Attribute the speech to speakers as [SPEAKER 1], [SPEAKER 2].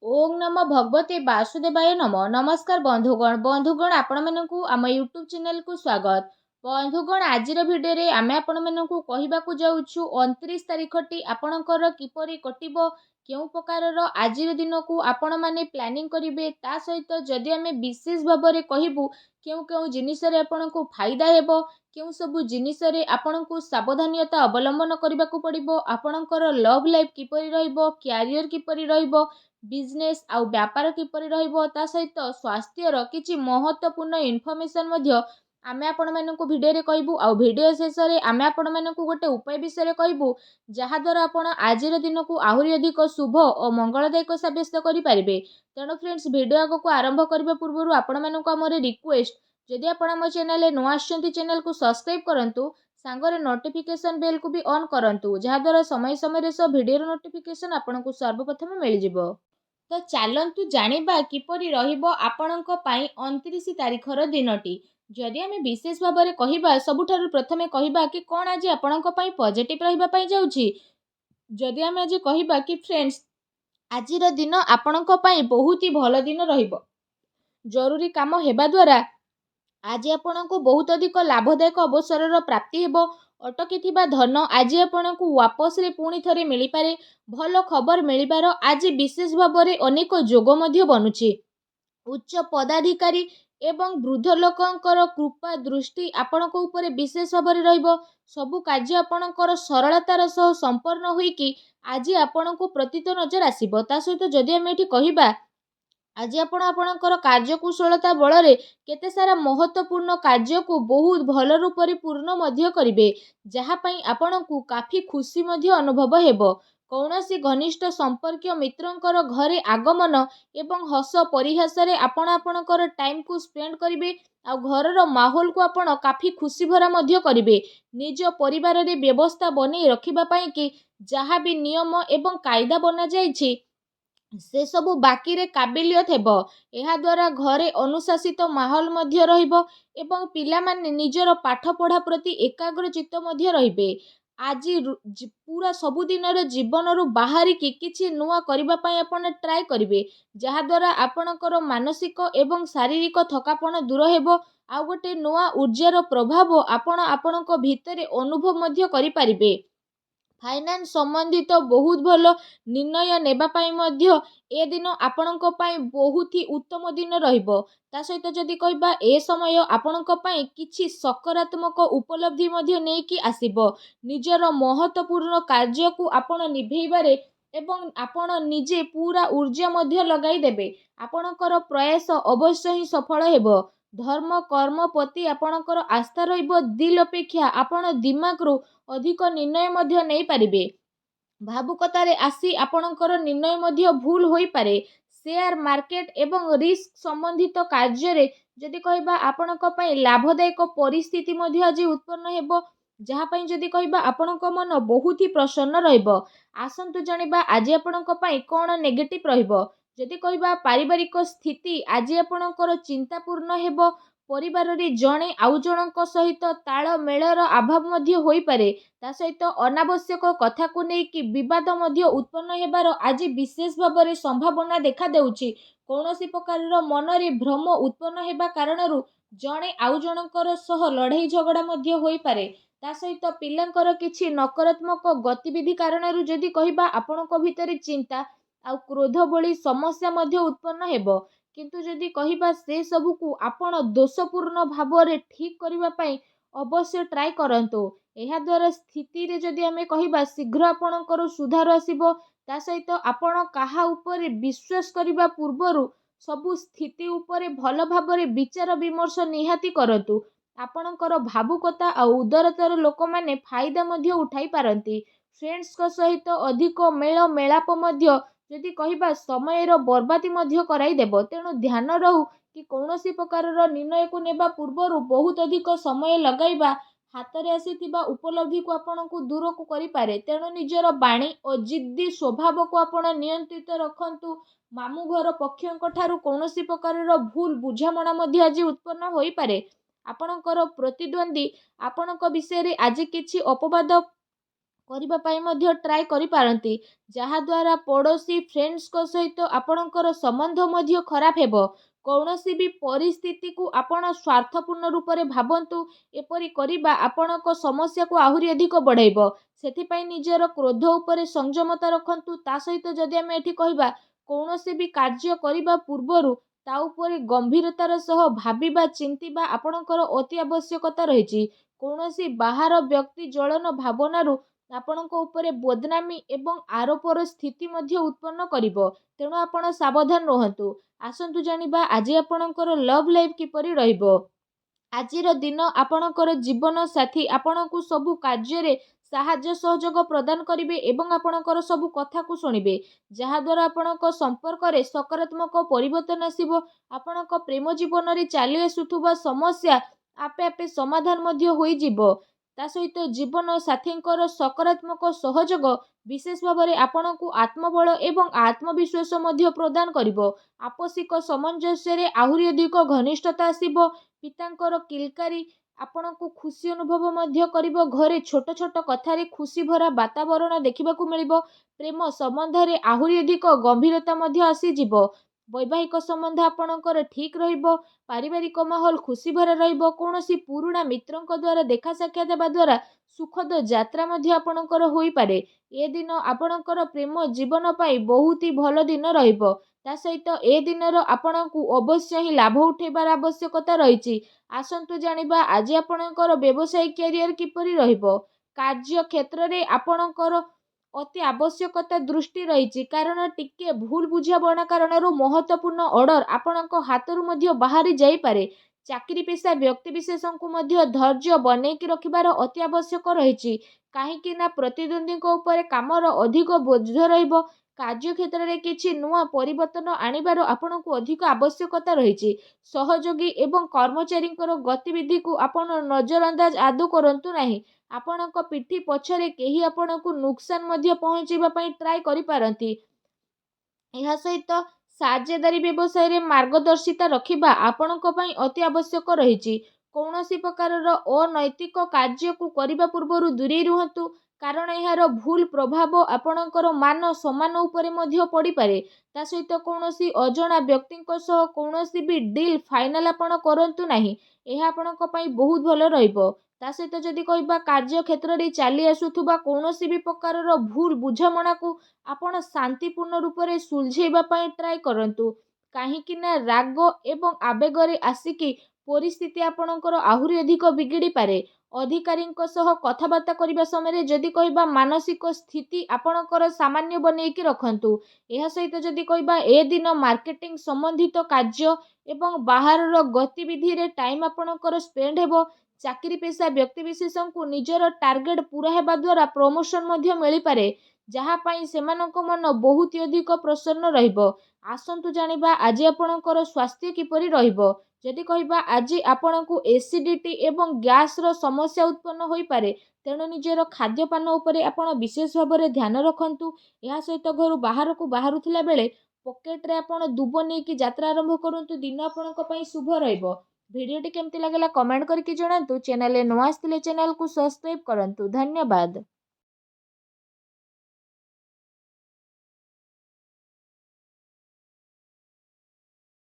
[SPEAKER 1] ओम नमो भगवते वासुदेवाय नमः। नमस्कार बंधुगण आपण मानकु आम यूट्यूब चैनल को स्वागत। बंधुगण आजिर भिडियो रे आमे आपण मानकु कहिबाकु जाउछु 29 तारिखटी आपणकर किपरि कटिबो केउ प्रकारर आजिर दिन को आपण माने प्लानिंग करिवे ता सहित जदि आमे विशेष भाबरे कहिबु केउ केउ जिनिस रे आपणकु फायदा हेबो केउ सब जिनिस रे आपणकु सावधानियता अवलंबन करिबाकु पड़िबो आपणकर लव लाइफ किपरि रहइबो कैरियर किपरि रहइबो बिजनेस आउ व्यापार किपरि रहइबो ता सहित स्वास्थ्यर किछि महत्वपूर्ण इनफॉरमेशन मध्य आमे आपण मानकु भिडियो रे कहबू आउ भिडियो शेष रे आमे आपण मानकु गोटे उपाय विषय रे कहबू जहा द्वारा आपण आजिर दिन को आहुरी अधिक शुभ और मंगलदायक साब्यस्त करि पारिबे। तेणु फ्रेंड्स भिडियो आगो को आरंभ करबा पूर्व आपण मानकु हमर रिक्वेस्ट जदि आपण हम चैनल नुआ आछंती चैनल को सब्सक्राइब करंतु सांगरे नोटिफिकेशन बेल को भी ऑन करंतु जहा द्वारा समय समय सब भिडियो नोटिफिकेशन आपनकु सर्वप्रथम मिल जिवो। तो चलतु जानिबा किपरि रहिबो आपणक पई 29 तारिखर दिनटी। जदि आमे विशेष भाव में कहिबा सबुठारु प्रथमे कहिबा कि कोन आज आपणक पई पॉजिटिव रहिबा पई जाउछि। जदि आमे आज कहिबा कि फ्रेंड्स आजिर दिन आपणक पई बहुत ही भल दिन रहिबो। जरूरी काम हेबा द्वारा आज आपणकु बहुत अधिक लाभदायक अवसरर प्राप्ति हेबो। अटकी थिबा धन आज आपणकु वापस रे पुणी थरे मिली पारे। भल खबर मिलिबार आज विशेष भाव में अनेक जोग मध्य बनुछि। उच्च पदाधिकारी एवं वृद्ध लोकंकर कृपा दृष्टि आपणक उपरे विशेष भाव में रहिबो। सबु कार्य आपणकर सरलतार सह संपन्न होई कि आज आपणकु प्रतित नजर आसीबो। ता सहित जदि आमे एठी कहिबा आज आपणकर कार्यकुशलता बल रे केते सारा महत्वपूर्ण कार्य को बहुत भल रूप से पूर्ण मध्य करिवे जहा पई आपणकु काफी खुशी मध्य अनुभव हेबो। कौनसी घनिष्ठ संपर्क मित्रंकर घरे आगमन एवं हस परिहास रे आपणकर टाइम को स्पेंड करिवे आ घरर माहौल को आपण काफी खुशी भरा मध्य करिवे। निज परिवार रे व्यवस्था बनै रखिबा पई कि जहा भी नियम एवं कायदा बना जायछि से सबु बाकी रे काबिलियत हेबो। एहा द्वारा घरे अनुशासित माहौल मध्य रहिबो एवं पिला माने निजर पाठ पढ़ा प्रति एकाग्र चित्त मध्य रहिबे। आज पूरा सबु दिन जीवन रु बाहरी कि किछि नुआ करिबा पई आपण ट्राई करिवे जहा द्वारा आपणकर मानसिक एवं शारीरिक थकापन दूर हेबो। आ गोटे नुआ ऊर्जार प्रभाव आपण आपणक भितरे अनुभव मध्य करि पारिबे। फाइनान्स संबंधित बहुत भल निर्णय नेबा पाई मध्य ए दिन आपणक पाई बहुत ही उत्तम दिन रहिबो। ता सहित जदि कहिबा ए समय आपणक पाई किछि सकारात्मक उपलब्धि मध्य नेकी आसीबो। निजर महत्वपूर्ण कार्य को आपण निभेइबारे एवं आपण निजे पूरा ऊर्जा मध्य लगाई देबे। आपणकर प्रयास अवश्य ही सफल हेबो। धर्म कर्म प्रति आपणकर आस्था रहिबो। दिल अपेक्षा आपण दिमाग रु अधिक निर्णय मध्य नहीं पारिबे। भावुकतारे आसी आपणकर निर्णय मध्य भूल होई पारे। शेयर मार्केट एवं रिस्क संबंधित कार्य रे जदि कहिबा आपणक पई लाभदायक परिस्थिति मध्य आज उत्पन्न हेबो जहा पई जदि कहिबा आपणक मन बहुत ही प्रसन्न रहिबो। आसंतु जानिबा आज आपणक पई कोन नेगेटिव रहिबो। जदि कहिबा पारिवारिक स्थिति आज आपणकर चिंतापूर्ण हेबो। परिवार रे जणे आउ जणक सहित ताल मेलर अभाव मध्य होई पारे। ता सहित अनावश्यक कथा को नै कि विवाद मध्य उत्पन्न हेबार आज विशेष भाव में संभावना देखा देउछि। कौनसी प्रकार मन रे भ्रम उत्पन्न हेबा कारणरू जणे आउ जणकर सह लड़ाई झगड़ा मध्य होई पारे। ता सहित पिलांकर किछि नकारात्मक गतिविधि कारणरू जदि कहिबा आपणक भितरे चिंता आ क्रोध भली समस्या मध्य उत्पन्न हेबो। किंतु जदि कहिबा से सबु को आपण दोषपूर्ण भाव रे ठीक करिबा पई अवश्य ट्राई करंतु। एहा द्वारा स्थिति रे जदि आमे कहिबा शीघ्र आपणकर सुधार आसीबो। ता सहित आपण काहा उपरे विश्वास करिबा पूर्वरु सबु स्थिति उपरे भल भाव रे विचार विमर्श निहाती करंतु। आपणकर भावुकता आ उदारतार लोक माने फायदा मध्य उठाई पारंती। फ्रेंड्स को सहित अधिक मेल मेलाप मध्य जदि कहिबा समय बर्बादी मध्य कराई देबो। तेणु ध्यान रहू कि कौनसी प्रकार निर्णय को नेबा पूर्वरु बहुत अधिक समय लगाइबा हाथ में आसीथिबा उपलब्धि को आपनकु दूर को करि पारे। तेणु निजर बाणी और जिद्दी स्वभाव को आपण नियंत्रित रखंतु। मामू घर पक्षों ठारू कौनसी प्रकार भूल बुझामणा मध्य आज उत्पन्न होई पारे। आपणकर प्रतिद्वंदी आपणक विषय रे आज किछि अपवाद କରିବା ପାଇଁ ମଧ୍ୟ ଟ୍ରାଏ କରିପାରନ୍ତି, ଯାହାଦ୍ୱାରା ପଡ଼ୋଶୀ ଫ୍ରେଣ୍ଡସ୍ଙ୍କ ସହିତ ଆପଣଙ୍କର ସମ୍ବନ୍ଧ ମଧ୍ୟ ଖରାପ ହେବ। କୌଣସି ବି ପରିସ୍ଥିତିକୁ ଆପଣ ସ୍ୱାର୍ଥପୂର୍ଣ୍ଣ ରୂପରେ ଭାବନ୍ତୁ, ଏପରି କରିବା ଆପଣଙ୍କ ସମସ୍ୟାକୁ ଆହୁରି ଅଧିକ ବଢ଼ାଇବ। ସେଥିପାଇଁ ନିଜର କ୍ରୋଧ ଉପରେ ସଂଯମତା ରଖନ୍ତୁ। ତା ସହିତ ଯଦି ଆମେ ଏଠି କହିବା, କୌଣସି ବି କାର୍ଯ୍ୟ କରିବା ପୂର୍ବରୁ ତା ଉପରେ ଗମ୍ଭୀରତାର ସହ ଭାବିବା ଚିନ୍ତିବା ଆପଣଙ୍କର ଅତି ଆବଶ୍ୟକତା ରହିଛି। କୌଣସି ବାହାର ବ୍ୟକ୍ତି ଜଳନ ଭାବନାରୁ ଆପଣଙ୍କ ଉପରେ ବଦନାମୀ ଏବଂ ଆରୋପର ସ୍ଥିତି ମଧ୍ୟ ଉତ୍ପନ୍ନ କରିବ। ତେଣୁ ଆପଣ ସାବଧାନ ରୁହନ୍ତୁ। ଆସନ୍ତୁ ଜାଣିବା ଆଜି ଆପଣଙ୍କର ଲଭ୍ ଲାଇଫ୍ କିପରି ରହିବ। ଆଜିର ଦିନ ଆପଣଙ୍କର ଜୀବନ ସାଥୀ ଆପଣଙ୍କୁ ସବୁ କାର୍ଯ୍ୟରେ ସାହାଯ୍ୟ ସହଯୋଗ ପ୍ରଦାନ କରିବେ ଏବଂ ଆପଣଙ୍କର ସବୁ କଥାକୁ ଶୁଣିବେ, ଯାହାଦ୍ୱାରା ଆପଣଙ୍କ ସମ୍ପର୍କରେ ସକାରାତ୍ମକ ପରିବର୍ତ୍ତନ ଆସିବ। ଆପଣଙ୍କ ପ୍ରେମ ଜୀବନରେ ଚାଲି ଆସୁଥିବା ସମସ୍ୟା ଆପେ ଆପେ ସମାଧାନ ମଧ୍ୟ ହୋଇଯିବ। ତା ସହିତ ଜୀବନ ସାଥୀଙ୍କର ସକାରାତ୍ମକ ସହଯୋଗ ବିଶେଷ ଭାବରେ ଆପଣଙ୍କୁ ଆତ୍ମବଳ ଏବଂ ଆତ୍ମବିଶ୍ୱାସ ମଧ୍ୟ ପ୍ରଦାନ କରିବ। ଆପୋଷିକ ସାମଞ୍ଜସ୍ୟରେ ଆହୁରି ଅଧିକ ଘନିଷ୍ଠତା ଆସିବ। ପିତାଙ୍କର କିଲକାରୀ ଆପଣଙ୍କୁ ଖୁସି ଅନୁଭବ ମଧ୍ୟ କରିବ। ଘରେ ଛୋଟ ଛୋଟ କଥାରେ ଖୁସି ଭରା ବାତାବରଣ ଦେଖିବାକୁ ମିଳିବ। ପ୍ରେମ ସମ୍ବନ୍ଧରେ ଆହୁରି ଅଧିକ ଗମ୍ଭୀରତା ମଧ୍ୟ ଆସିଯିବ। ବୈବାହିକ ସମ୍ବନ୍ଧ ଆପଣଙ୍କର ଠିକ୍ ରହିବ। ପାରିବାରିକ ମାହୋଲ ଖୁସି ଭରା ରହିବ। କୌଣସି ପୁରୁଣା ମିତ୍ରଙ୍କ ଦ୍ୱାରା ଦେଖା ସାକ୍ଷାତ ହେବା ଦ୍ୱାରା ସୁଖଦ ଯାତ୍ରା ମଧ୍ୟ ଆପଣଙ୍କର ହୋଇପାରେ। ଏ ଦିନ ଆପଣଙ୍କର ପ୍ରେମ ଜୀବନ ପାଇଁ ବହୁତ ହି ଭଲ ଦିନ ରହିବ। ତା ସହିତ ଏ ଦିନର ଆପଣଙ୍କୁ ଅବଶ୍ୟ ହିଁ ଲାଭ ଉଠାଇବାର ଆବଶ୍ୟକତା ରହିଛି। ଆସନ୍ତୁ ଜାଣିବା ଆଜି ଆପଣଙ୍କର ବ୍ୟବସାୟିକ କ୍ୟାରିୟର କିପରି ରହିବ। କାର୍ଯ୍ୟ କ୍ଷେତ୍ରରେ ଆପଣଙ୍କର ଅତି ଆବଶ୍ୟକତା ଦୃଷ୍ଟି ରହିଛି, କାରଣ ଟିକେ ଭୁଲ ବୁଝାମଣା କାରଣରୁ ମହତ୍ତ୍ୱପୂର୍ଣ୍ଣ ଅର୍ଡର ଆପଣଙ୍କ ହାତରୁ ମଧ୍ୟ ବାହାରି ଯାଇପାରେ। ଚାକିରି ପେଶା ବ୍ୟକ୍ତିବିଶେଷଙ୍କୁ ମଧ୍ୟ ଧୈର୍ଯ୍ୟ ବନେଇକି ରଖିବାର ଅତି ଆବଶ୍ୟକ ରହିଛି, କାହିଁକି ନା ପ୍ରତିଦ୍ୱନ୍ଦ୍ୱୀଙ୍କ ଉପରେ କାମର ଅଧିକ ବୋଝ ରହିବ। କାର୍ଯ୍ୟକ୍ଷେତ୍ରରେ କିଛି ନୂଆ ପରିବର୍ତ୍ତନ ଆଣିବାର ଆପଣଙ୍କୁ ଅଧିକ ଆବଶ୍ୟକତା ରହିଛି। ସହଯୋଗୀ ଏବଂ କର୍ମଚାରୀଙ୍କର ଗତିବିଧିକୁ ଆପଣ ନଜରଅନ୍ଦାଜ ଆଦୌ କରନ୍ତୁ ନାହିଁ। ଆପଣଙ୍କ ପିଠି ପଛରେ କେହି ଆପଣଙ୍କୁ ନୁକସାନ ମଧ୍ୟ ପହଞ୍ଚାଇବା ପାଇଁ ଟ୍ରାଏ କରିପାରନ୍ତି। ଏହା ସହିତ ସାଝେଦାରୀ ବ୍ୟବସାୟରେ ମାର୍ଗଦର୍ଶିତା ରଖିବା ଆପଣଙ୍କ ପାଇଁ ଅତି ଆବଶ୍ୟକ ରହିଛି। କୌଣସି ପ୍ରକାରର ଅନୈତିକ କାର୍ଯ୍ୟକୁ କରିବା ପୂର୍ବରୁ ଦୂରେଇ ରୁହନ୍ତୁ, କାରଣ ଏହାର ଭୁଲ ପ୍ରଭାବ ଆପଣଙ୍କର ମାନ ସମ୍ମାନ ଉପରେ ମଧ୍ୟ ପଡ଼ିପାରେ। ତା ସହିତ କୌଣସି ଅଜଣା ବ୍ୟକ୍ତିଙ୍କ ସହ କୌଣସି ବି ଡିଲ୍ ଫାଇନାଲ ଆପଣ କରନ୍ତୁ ନାହିଁ। ଏହା ଆପଣଙ୍କ ପାଇଁ ବହୁତ ଭଲ ରହିବ। ତା ସହିତ ଯଦି କହିବା କାର୍ଯ୍ୟକ୍ଷେତ୍ରରେ ଚାଲି ଆସୁଥିବା କୌଣସି ବି ପ୍ରକାରର ଭୁଲ ବୁଝାମଣାକୁ ଆପଣ ଶାନ୍ତିପୂର୍ଣ୍ଣ ରୂପରେ ସୁଲଝେଇବା ପାଇଁ ଟ୍ରାଏ କରନ୍ତୁ, କାହିଁକି ନା ରାଗ ଏବଂ ଆବେଗରେ ଆସିକି ପରିସ୍ଥିତି ଆପଣଙ୍କର ଆହୁରି ଅଧିକ ବିଗିଡ଼ି ପାରେ। ଅଧିକାରୀଙ୍କ ସହ କଥାବାର୍ତ୍ତା କରିବା ସମୟରେ ଯଦି କହିବା ମାନସିକ ସ୍ଥିତି ଆପଣଙ୍କର ସାମାନ୍ୟ ବନେଇକି ରଖନ୍ତୁ। ଏହା ସହିତ ଯଦି କହିବା ଏ ଦିନ ମାର୍କେଟିଂ ସମ୍ବନ୍ଧିତ କାର୍ଯ୍ୟ ଏବଂ ବାହାରର ଗତିବିଧିରେ ଟାଇମ୍ ଆପଣଙ୍କର ସ୍ପେଣ୍ଡ ହେବ। ଚାକିରି ପେଶା ବ୍ୟକ୍ତିବିଶେଷଙ୍କୁ ନିଜର ଟାର୍ଗେଟ ପୂରା ହେବା ଦ୍ୱାରା ପ୍ରମୋସନ ମଧ୍ୟ ମିଳିପାରେ, ଯାହା ପାଇଁ ସେମାନଙ୍କ ମନ ବହୁତ ଅଧିକ ପ୍ରସନ୍ନ ରହିବ। ଆସନ୍ତୁ ଜାଣିବା ଆଜି ଆପଣଙ୍କର ସ୍ୱାସ୍ଥ୍ୟ କିପରି ରହିବ। ଯଦି କହିବା ଆଜି ଆପଣଙ୍କୁ ଏସିଡିଟି ଏବଂ ଗ୍ୟାସର ସମସ୍ୟା ଉତ୍ପନ୍ନ ହୋଇପାରେ, ତେଣୁ ନିଜର ଖାଦ୍ୟପାନ ଉପରେ ଆପଣ ବିଶେଷ ଭାବରେ ଧ୍ୟାନ ରଖନ୍ତୁ। ଏହା ସହିତ ଘରୁ ବାହାରକୁ ବାହାରୁଥିଲା ବେଳେ ପକେଟରେ ଆପଣ ଦୁବ ନେଇକି ଯାତ୍ରା ଆରମ୍ଭ କରନ୍ତୁ। ଦିନ ଆପଣଙ୍କ ପାଇଁ ଶୁଭ ରହିବ। ଭିଡ଼ିଓଟି କେମିତି ଲାଗିଲା କମେଣ୍ଟ କରିକି ଜଣାନ୍ତୁ। ଚ୍ୟାନେଲରେ ନୂଆ ଆସିଥିଲେ ଚ୍ୟାନେଲକୁ ସବସ୍କ୍ରାଇବ କରନ୍ତୁ। ଧନ୍ୟବାଦ।